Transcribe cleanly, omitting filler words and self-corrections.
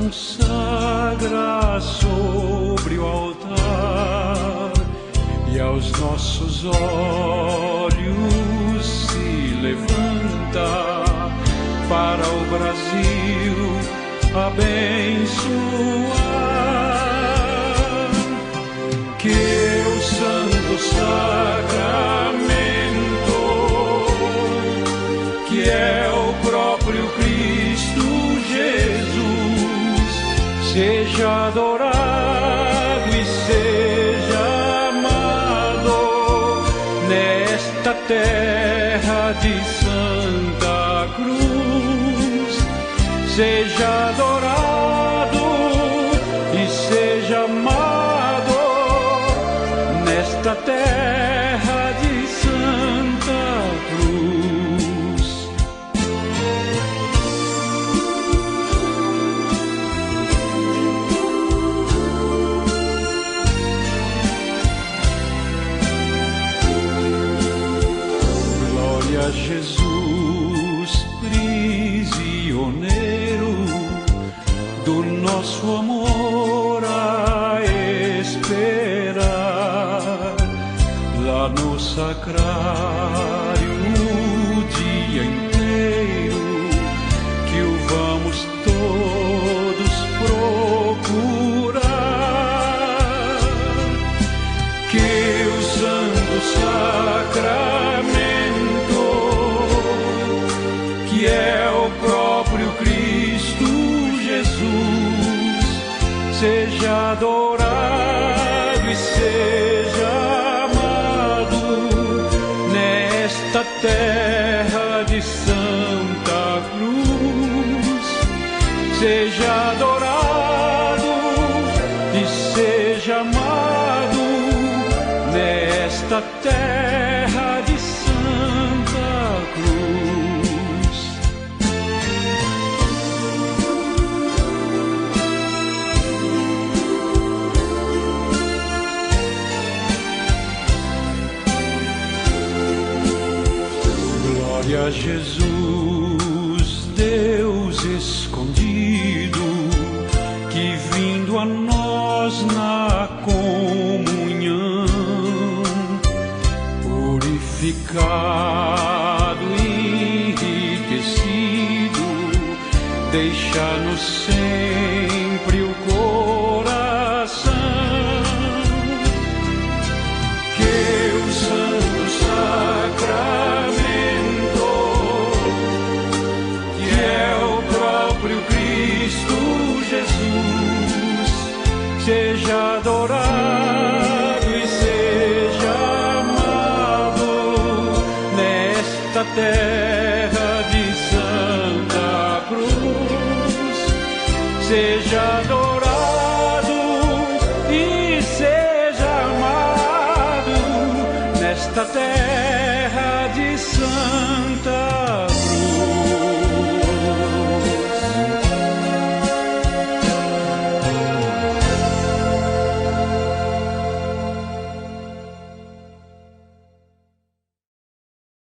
consagra sobre o altar e aos nossos olhos se levanta para o Brasil abençoar. Que o Santo Sacramento, que é o próprio Cristo Jesus, seja adorado e seja amado nesta terra de Santa Cruz. Seja adorado e seja amado nesta terra de Santa Cruz. Glória a Jesus, prisioneiro do nosso amor a esperar, lá no sacrário o dia inteiro, que o vamos todos procurar. Que o Santo Sacramento, que é o próprio Cristo Jesus, seja adorado e seja amado nesta terra de Santa Cruz. Seja adorado e seja amado nesta terra de Santa Cruz. Glória a Jesus, Deus escondido, que vindo a nós na comunhão, purificado e enriquecido, deixa-nos sempre o coração. Que o Santo Sacramento, que é o próprio Cristo Jesus, seja adorado e seja amado nesta terra de Santa Cruz. Seja adorado e seja amado nesta terra de Santa